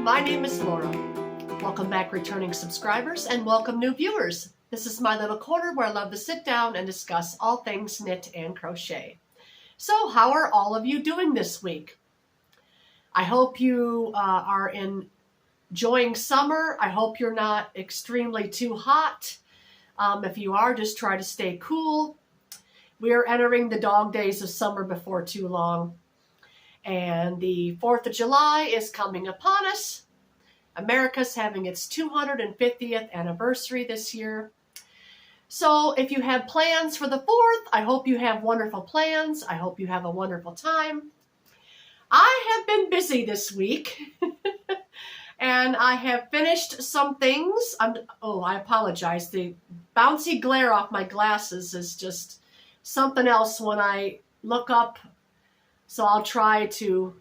my name is Laura. Welcome back returning subscribers and welcome new viewers. This is my little corner where I love to sit down and discuss all things knit and crochet. So how are all of you doing this week? I hope you are enjoying summer. I hope you're not extremely too hot. If you are, just try to stay cool. We are entering the dog days of summer before too long. And the 4th of July is coming upon us. America's having its 250th anniversary this year. So if you have plans for the 4th, I hope you have wonderful plans. I hope you have a wonderful time. I have been busy this week. And I have finished some things. I apologize. The bouncy glare off my glasses is just something else when I look up. So I'll try to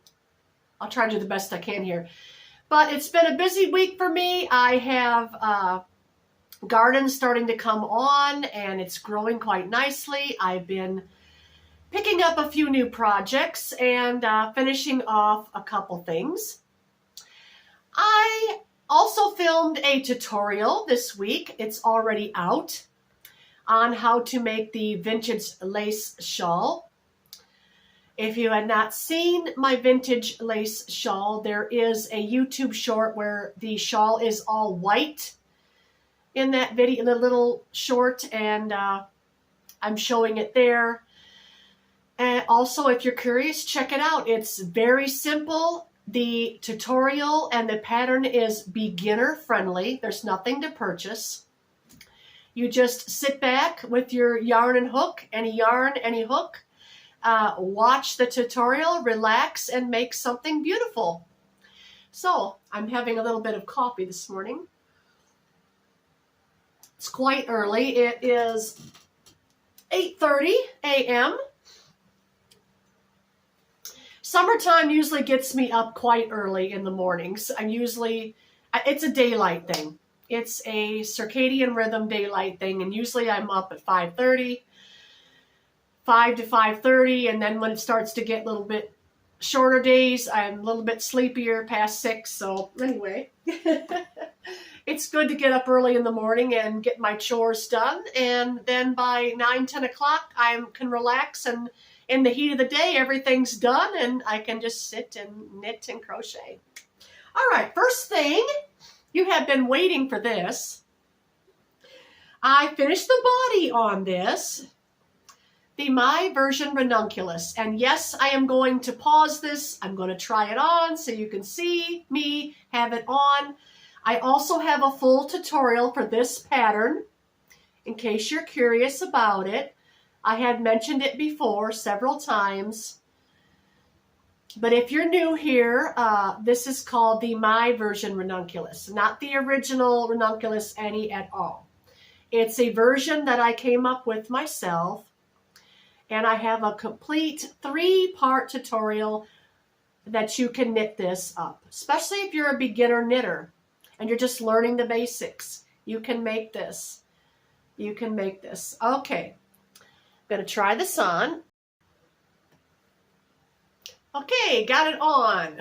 do the best I can here. But it's been a busy week for me. I have gardens starting to come on and it's growing quite nicely. I've been picking up a few new projects and finishing off a couple things. I also filmed a tutorial this week. It's already out on how to make the vintage lace shawl. If you had not seen my vintage lace shawl, there is a YouTube short where the shawl is all white in that video, the little short, and I'm showing it there. And also, if you're curious, check it out. It's very simple. The tutorial and the pattern is beginner friendly. There's nothing to purchase. You just sit back with your yarn and hook, any yarn, any hook. Watch the tutorial, relax, and make something beautiful. So, I'm having a little bit of coffee this morning. It's quite early. It is 8:30 a.m. Summertime usually gets me up quite early in the mornings. It's a daylight thing. It's a circadian rhythm daylight thing, and usually I'm up at 5:30. 5 to 5:30, and then when it starts to get a little bit shorter days, I'm a little bit sleepier past 6. So anyway, it's good to get up early in the morning and get my chores done. And then by 9, 10 o'clock, I can relax, and in the heat of the day, everything's done, and I can just sit and knit and crochet. All right, first thing, you have been waiting for this. I finished the body on this. The My Version Ranunculus. And yes, I am going to pause this. I'm going to try it on so you can see me have it on. I also have a full tutorial for this pattern in case you're curious about it. I had mentioned it before several times. But if you're new here, this is called the My Version Ranunculus, not the original Ranunculus any at all. It's a version that I came up with myself. And I have a complete 3-part tutorial that you can knit this up. Especially if you're a beginner knitter and you're just learning the basics. You can make this. You can make this. Okay. I'm going to try this on. Okay, got it on.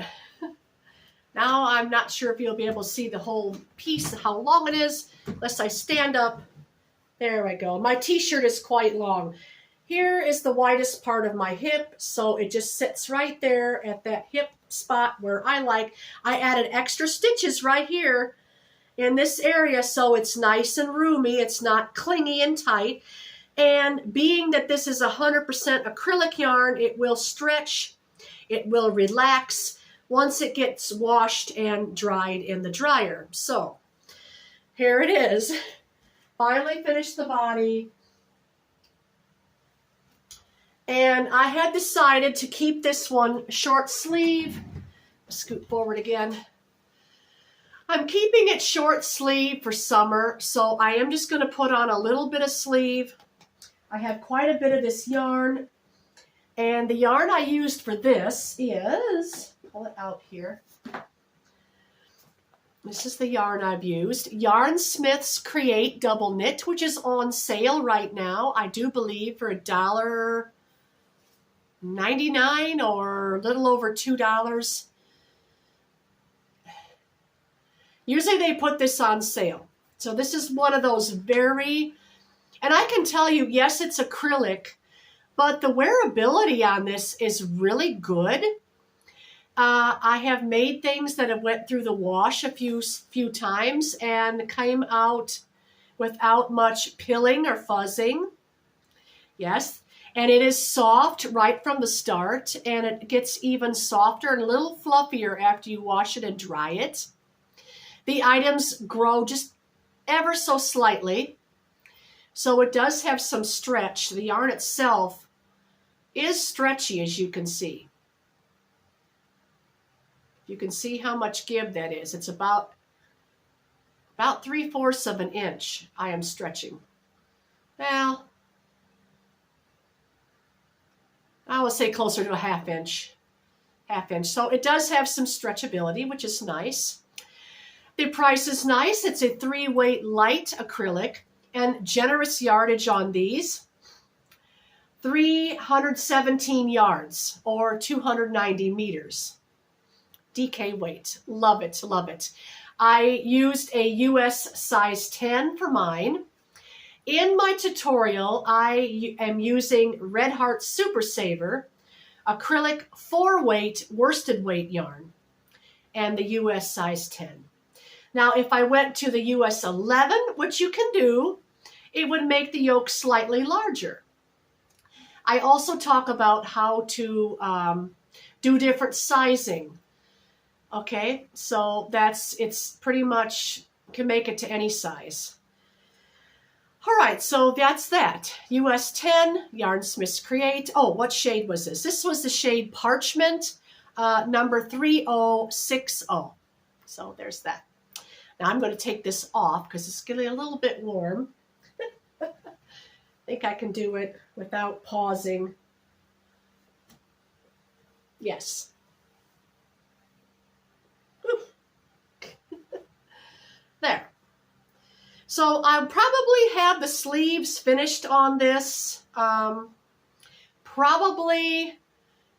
Now I'm not sure if you'll be able to see the whole piece, how long it is, unless I stand up. There we go. My t-shirt is quite long. Here is the widest part of my hip, so it just sits right there at that hip spot where I like. I added extra stitches right here in this area so it's nice and roomy. It's not clingy and tight. And being that this is 100% acrylic yarn, it will stretch, it will relax once it gets washed and dried in the dryer. So here it is. Finally finished the body. And I had decided to keep this one short sleeve. Scoot forward again. I'm keeping it short sleeve for summer, so I am just going to put on a little bit of sleeve. I have quite a bit of this yarn. And the yarn I used for this is, pull it out here. This is the yarn I've used. Yarn Smith's Create Double Knit, which is on sale right now. I do believe for $1.99 or a little over $2. Usually they put this on sale. So this is one of those and I can tell you, yes, it's acrylic, but the wearability on this is really good. I have made things that have went through the wash a few times and came out without much pilling or fuzzing. Yes, and it is soft right from the start, and it gets even softer and a little fluffier after you wash it and dry it. The items grow just ever so slightly, so it does have some stretch. The yarn itself is stretchy, as you can see. You can see how much give that is. It's about 3/4 of an inch I am stretching. Well, I would say closer to a half inch. So it does have some stretchability, which is nice. The price is nice. It's a 3-weight light acrylic and generous yardage on these. 317 yards or 290 meters. DK weight. Love it, love it. I used a US size 10 for mine. In my tutorial, I am using Red Heart Super Saver acrylic 4-weight worsted weight yarn and the US size 10. Now, if I went to the US 11, which you can do, it would make the yoke slightly larger. I also talk about how to do different sizing. Okay, so it's pretty much, can make it to any size. All right, so that's that. US 10, Yarnsmiths Create. Oh, what shade was this? This was the shade Parchment, number 3060. So there's that. Now I'm going to take this off because it's getting a little bit warm. I think I can do it without pausing. Yes. There. So I'll probably have the sleeves finished on this probably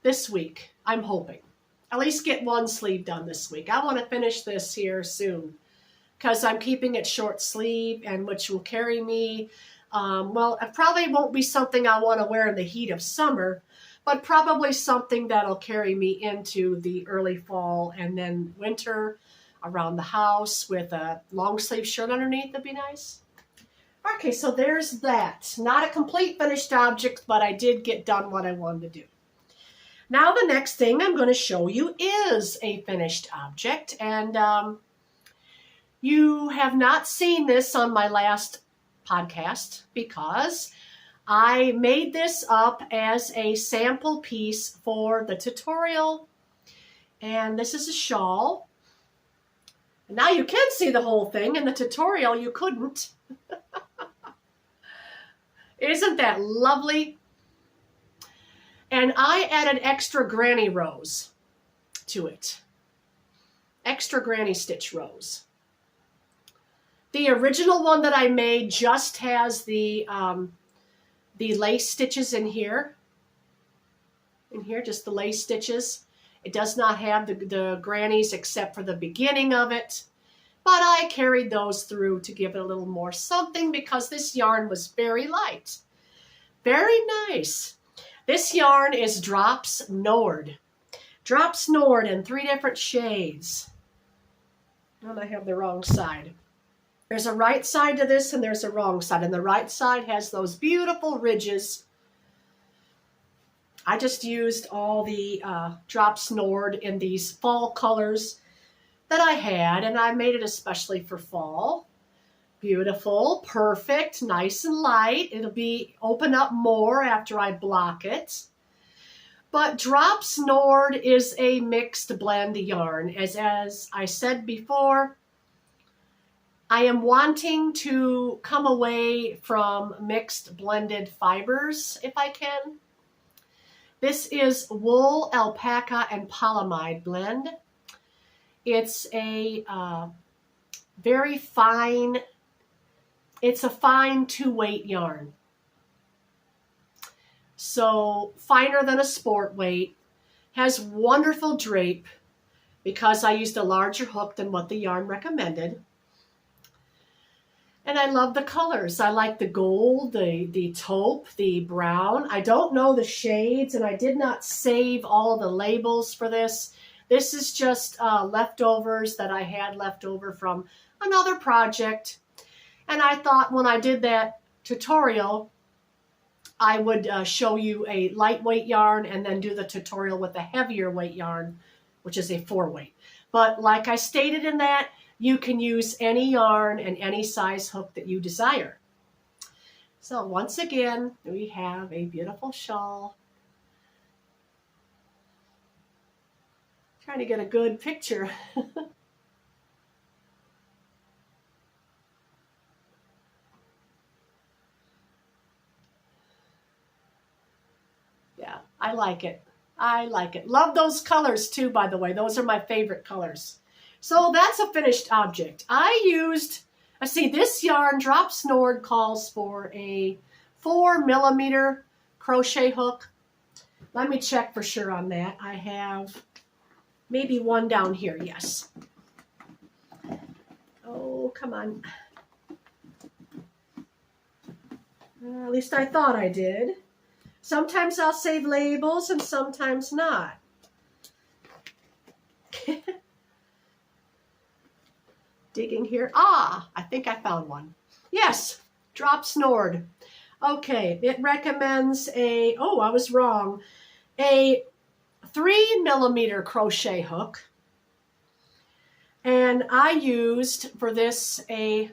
this week, I'm hoping. At least get one sleeve done this week. I want to finish this here soon because I'm keeping it short sleeve, and which will carry me, well, it probably won't be something I want to wear in the heat of summer, but probably something that'll carry me into the early fall and then winter around the house with a long sleeve shirt underneath. That'd be nice. Okay, so there's that. Not a complete finished object, but I did get done what I wanted to do. Now the next thing I'm going to show you is a finished object, and you have not seen this on my last podcast because I made this up as a sample piece for the tutorial, and this is a shawl. Now you can see the whole thing. In the tutorial, you couldn't. Isn't that lovely? And I added extra granny rows to it. Extra granny stitch rows. The original one that I made just has the lace stitches in here. In here, just the lace stitches. It does not have the grannies except for the beginning of it, but I carried those through to give it a little more something because this yarn was very light. Very nice. This yarn is Drops Nord. Drops Nord in 3 different shades. And I have the wrong side. There's a right side to this and there's a wrong side, and the right side has those beautiful ridges. I just used all the Drops Nord in these fall colors that I had, and I made it especially for fall. Beautiful, perfect, nice and light. It'll be open up more after I block it. But Drops Nord is a mixed blend yarn. As I said before, I am wanting to come away from mixed blended fibers if I can. This is wool, alpaca, and polyamide blend. It's a very fine, it's a fine 2-weight yarn. So finer than a sport weight, has wonderful drape. because I used a larger hook than what the yarn recommended. And I love the colors. I like the gold, the taupe, the brown. I don't know the shades, and I did not save all the labels for this. This is just leftovers that I had left over from another project. And I thought when I did that tutorial, I would show you a lightweight yarn and then do the tutorial with a heavier weight yarn, which is a 4-weight. But like I stated in that, you can use any yarn and any size hook that you desire. So once again, we have a beautiful shawl. Trying to get a good picture. Yeah, I like it. I like it. Love those colors too, by the way. Those are my favorite colors. So that's a finished object. I used, let's see, this yarn, Drops Nord, calls for a 4mm crochet hook. Let me check for sure on that. I have maybe one down here, yes. Oh, come on. At least I thought I did. Sometimes I'll save labels and sometimes not. Digging here. Ah, I think I found one. Yes, Drops Nord. Okay, it recommends a, oh, I was wrong, a 3mm crochet hook. And I used for this a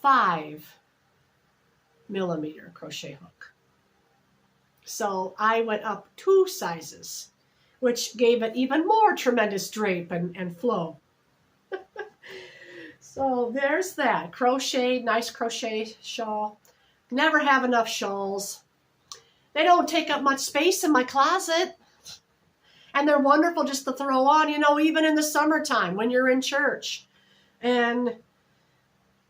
5mm crochet hook. So I went up 2 sizes, which gave it even more tremendous drape and flow. So there's that crochet, nice crochet shawl. Never have enough shawls. They don't take up much space in my closet. And they're wonderful just to throw on, you know, even in the summertime when you're in church. And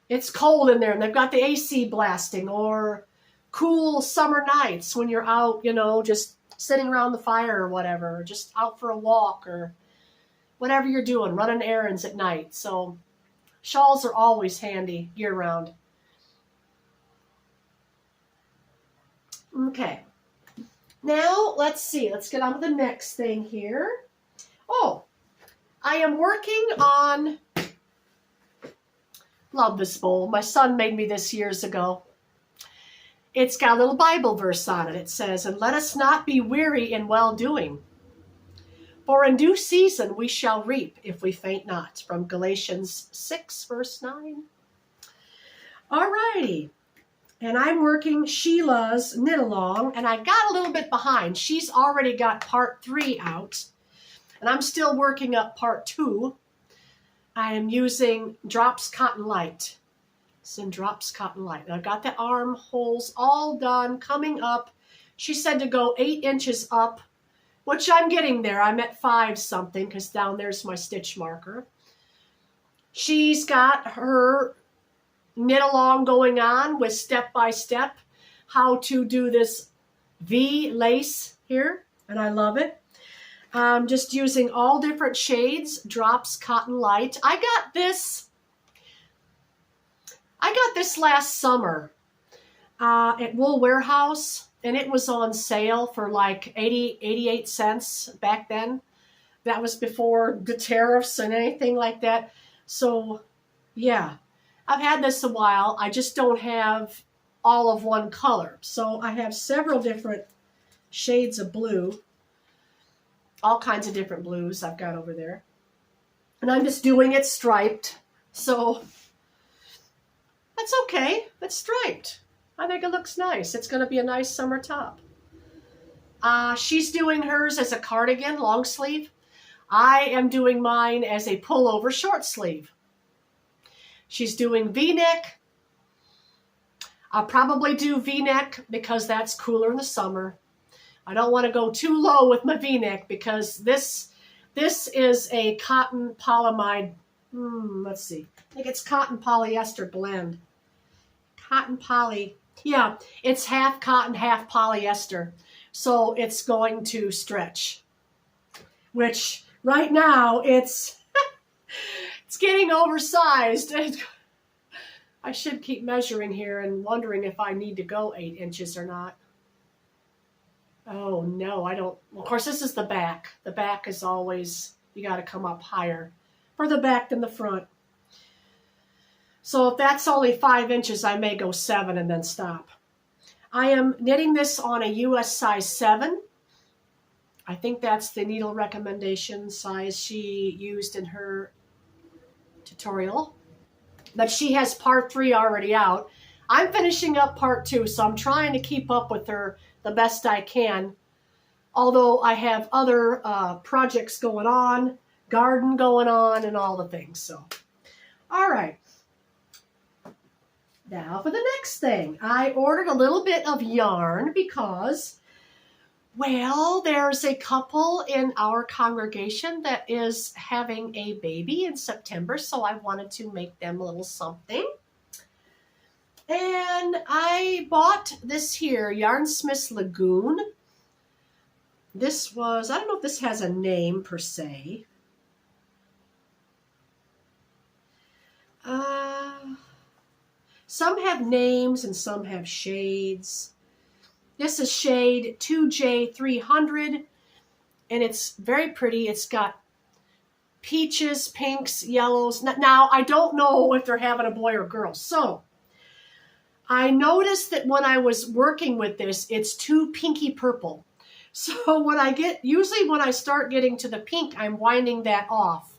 it's cold in there and they've got the AC blasting, or cool summer nights when you're out, you know, just sitting around the fire or whatever, or just out for a walk or whatever you're doing, running errands at night. So shawls are always handy year-round. Okay. Now, let's see. Let's get on to the next thing here. Oh, I am working on... Love this bowl. My son made me this years ago. It's got a little Bible verse on it. It says, "And let us not be weary in well-doing. For in due season we shall reap if we faint not." From Galatians 6, verse 9. All righty. And I'm working Sheila's knit along, and I got a little bit behind. She's already got part 3 out, and I'm still working up part 2. I am using Drops Cotton Light. It's in Drops Cotton Light. And I've got the armholes all done, coming up. She said to go 8 inches up, which I'm getting there. I'm at 5 something because down there's my stitch marker. She's got her knit along going on with step by step how to do this V lace here, and I love it. Just using all different shades, Drops Cotton Light. I got this last summer at Wool Warehouse, and it was on sale for like 88 cents back then. That was before the tariffs and anything like that. So, yeah, I've had this a while. I just don't have all of one color. So I have several different shades of blue. All kinds of different blues I've got over there. And I'm just doing it striped. So that's okay. It's striped. I think it looks nice. It's going to be a nice summer top. She's doing hers as a cardigan, long sleeve. I am doing mine as a pullover, short sleeve. She's doing V-neck. I'll probably do V-neck because that's cooler in the summer. I don't want to go too low with my V-neck because this is a cotton polyamide. Let's see. I think it's cotton polyester blend. Cotton poly. Yeah, it's half cotton, half polyester. So it's going to stretch, which right now it's getting oversized. I should keep measuring here and wondering if I need to go 8 inches or not. Oh no, I don't. Of course, this is the back. The back is always, you got to come up higher for the back than the front. So if that's only 5 inches, I may go 7 and then stop. I am knitting this on a US size 7. I think that's the needle recommendation size she used in her tutorial. But she has part 3 already out. I'm finishing up part 2, so I'm trying to keep up with her the best I can. Although I have other projects going on, garden going on, and all the things. So, all right. Now for the next thing. I ordered a little bit of yarn because, well, there's a couple in our congregation that is having a baby in September, so I wanted to make them a little something. And I bought this here, Yarnsmith's Lagoon. This was, I don't know if this has a name per se. Some have names and some have shades. This is shade 2J300, and it's very pretty. It's got peaches, pinks, yellows. Now, I don't know if they're having a boy or girl. So, I noticed that when I was working with this, it's too pinky purple. So usually when I start getting to the pink, I'm winding that off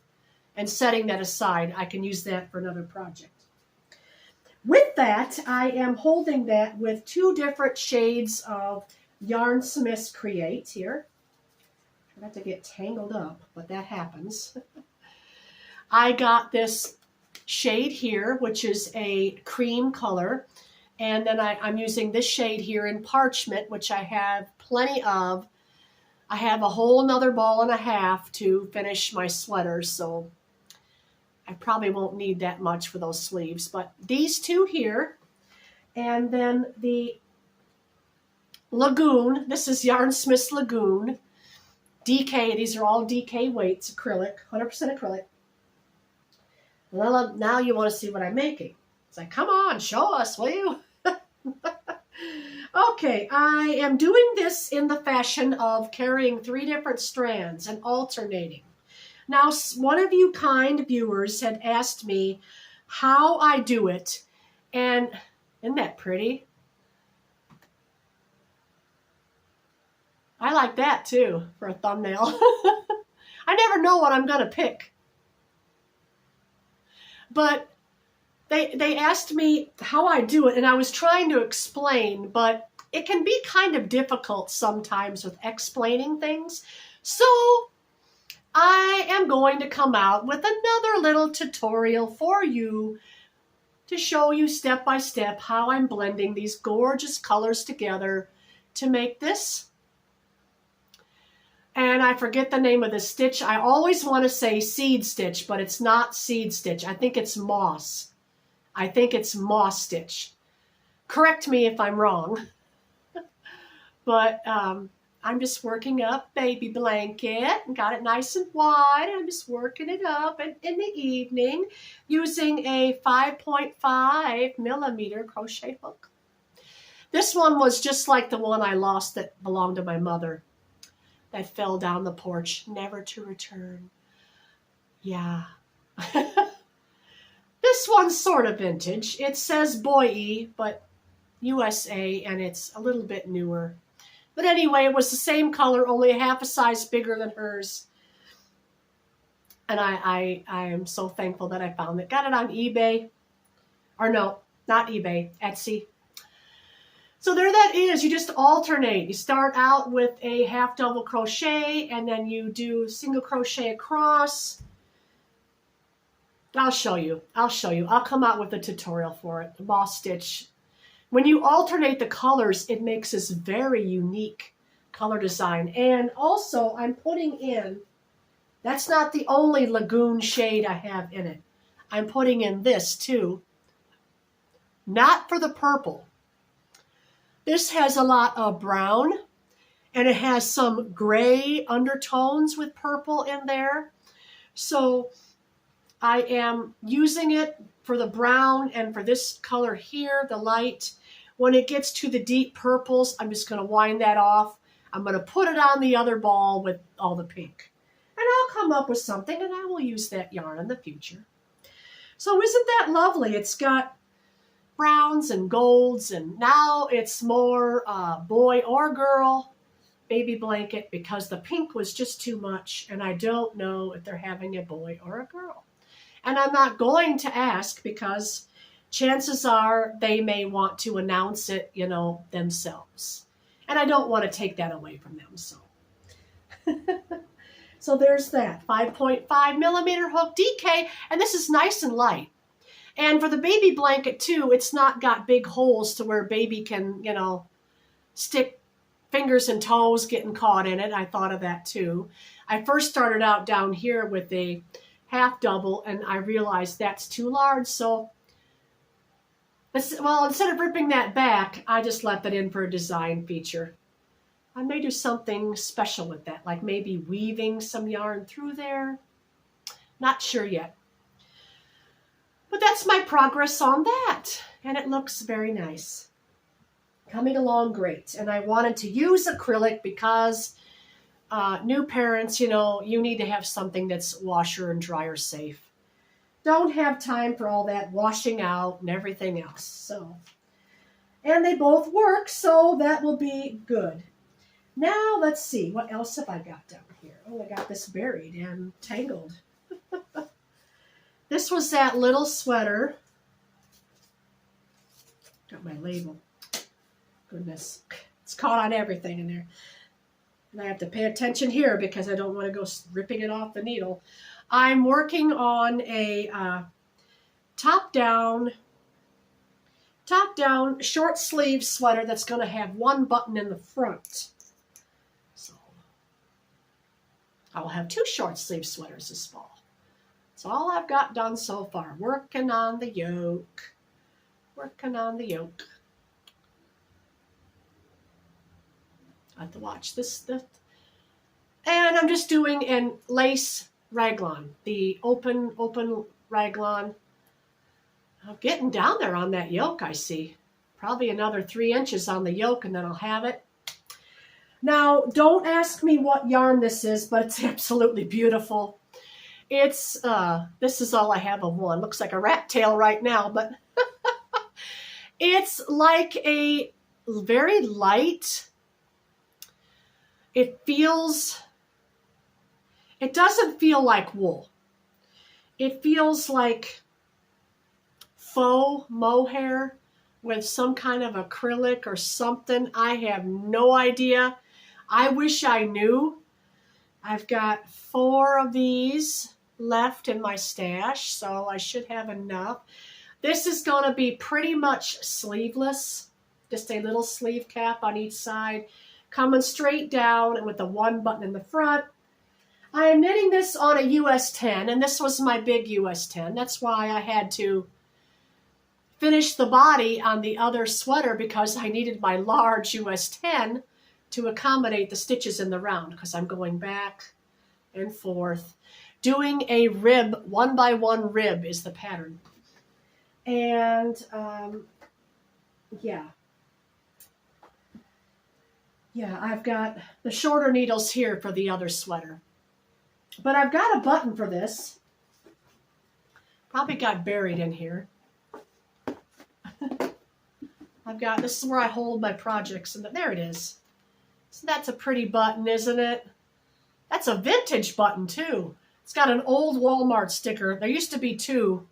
and setting that aside. I can use that for another project. With that, I am holding that with 2 different shades of Yarnsmiths Create here. I have to get tangled up, but that happens. I got this shade here, which is a cream color. And then I'm using this shade here in Parchment, which I have plenty of. I have a whole another ball and a half to finish my sweater, so I probably won't need that much for those sleeves. But these 2 here, and then the Lagoon. This is Yarnsmith's Lagoon. DK, these are all DK weights, acrylic, 100% acrylic. Well, now you want to see what I'm making. It's like, come on, show us, will you? Okay, I am doing this in the fashion of carrying 3 different strands and alternating. Now, one of you kind viewers had asked me how I do it, and isn't that pretty? I like that too for a thumbnail. I never know what I'm going to pick. But they asked me how I do it, and I was trying to explain, but it can be kind of difficult sometimes with explaining things. So I am going to come out with another little tutorial for you to show you step by step how I'm blending these gorgeous colors together to make this. And I forget the name of the stitch. I always want to say seed stitch, but it's not seed stitch. I think it's moss. I think it's moss stitch. Correct me if I'm wrong. But I'm just working up baby blanket and got it nice and wide. I'm just working it up in the evening using a 5.5 millimeter crochet hook. This one was just like the one I lost that belonged to my mother. That fell down the porch, never to return. Yeah. This one's sort of vintage. It says Boye, but USA, and it's a little bit newer. But anyway, it was the same color, only a half a size bigger than hers. And I am so thankful that I found it. Got it on eBay. Or no, not eBay, Etsy. So there that is. You just alternate. You start out with a half double crochet, and then you do single crochet across. I'll show you. I'll come out with a tutorial for it. The moss stitch. When you alternate the colors, it makes this very unique color design. And also, I'm putting in, that's not the only Lagoon shade I have in it. I'm putting in this too. Not for the purple. This has a lot of brown, and it has some gray undertones with purple in there. So I am using it for the brown and for this color here, the light. When it gets to the deep purples, I'm just going to wind that off. I'm going to put it on the other ball with all the pink. And I'll come up with something, and I will use that yarn in the future. So isn't that lovely? It's got browns and golds, and now it's more boy or girl baby blanket because the pink was just too much, and I don't know if they're having a boy or a girl. And I'm not going to ask because chances are they may want to announce it, themselves. And I don't want to take that away from them, so. So there's that 5.5 millimeter hook DK, and this is nice and light. And for the baby blanket too, it's not got big holes to where baby can, stick fingers and toes getting caught in it. I thought of that too. I first started out down here with a half double, and I realized that's too large. So, instead of ripping that back, I just left that in for a design feature. I may do something special with that, like maybe weaving some yarn through there. Not sure yet. But that's my progress on that, and it looks very nice. Coming along great. And I wanted to use acrylic because new parents, you need to have something that's washer and dryer safe. Don't have time for all that washing out and everything else. So, and they both work, so that will be good. Now, let's see. What else have I got down here? Oh, I got this buried and tangled. This was that little sweater. Got my label. Goodness. It's caught on everything in there. And I have to pay attention here because I don't want to go ripping it off the needle. I'm working on a top-down short sleeve sweater that's going to have one button in the front. So I will have 2 short sleeve sweaters this fall. That's all I've got done so far. Working on the yoke. Working on the yoke. I have to watch this. And I'm just doing an lace raglan, the open raglan. I'm getting down there on that yoke, I see. Probably another 3 inches on the yoke, and then I'll have it. Now, don't ask me what yarn this is, but it's absolutely beautiful. It's, this is all I have of one. Looks like a rat tail right now, but it's like a very light. It doesn't feel like wool. It feels like faux mohair with some kind of acrylic or something. I have no idea. I wish I knew. I've got 4 of these left in my stash, so I should have enough. This is going to be pretty much sleeveless, just a little sleeve cap on each side, coming straight down and with the 1 button in the front. I am knitting this on a US 10, and this was my big US 10. That's why I had to finish the body on the other sweater because I needed my large US 10 to accommodate the stitches in the round because I'm going back and forth. Doing a rib, 1x1 rib is the pattern. And yeah, I've got the shorter needles here for the other sweater. But I've got a button for this. Probably got buried in here. This is where I hold my projects, and there it is. So that's a pretty button, isn't it? That's a vintage button, too. It's got an old Walmart sticker. There used to be 2.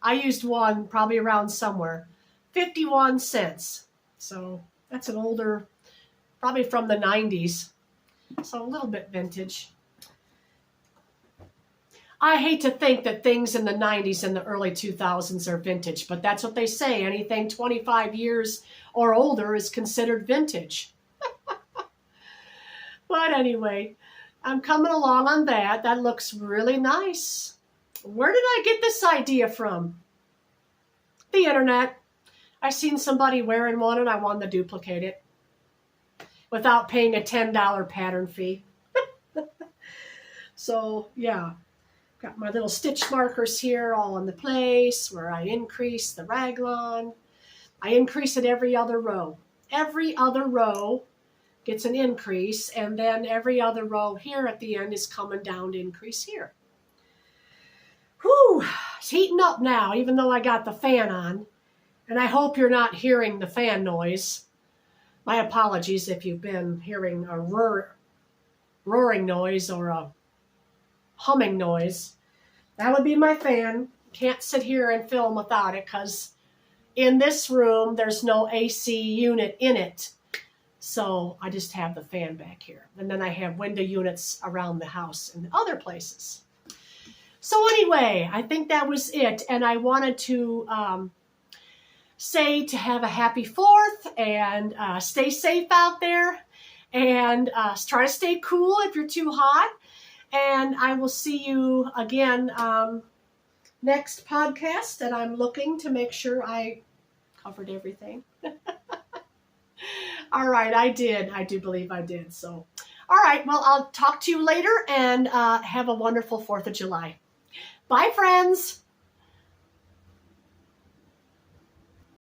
I used 1 probably around somewhere. 51 cents. So that's an older, probably from the 90s. So a little bit vintage. I hate to think that things in the 90s and the early 2000s are vintage, but that's what they say. Anything 25 years or older is considered vintage. But anyway, I'm coming along on that. That looks really nice. Where did I get this idea from? The internet. I seen somebody wearing one and I wanted to duplicate it. without paying a $10 pattern fee. So yeah, got my little stitch markers here all in the place where I increase the raglan. I increase it every other row. Every other row gets an increase, and then every other row here at the end is coming down to increase here. Whew, it's heating up now, even though I got the fan on. And I hope you're not hearing the fan noise. My apologies if you've been hearing a roaring noise or a humming noise. That would be my fan. Can't sit here and film without it because in this room there's no AC unit in it. So I just have the fan back here. And then I have window units around the house and other places. So anyway, I think that was it. And I wanted to say to have a happy 4th and stay safe out there and try to stay cool if you're too hot. And I will see you again next podcast. And I'm looking to make sure I covered everything. All right, I did. I do believe I did. So, all right, well, I'll talk to you later and have a wonderful 4th of July. Bye, friends.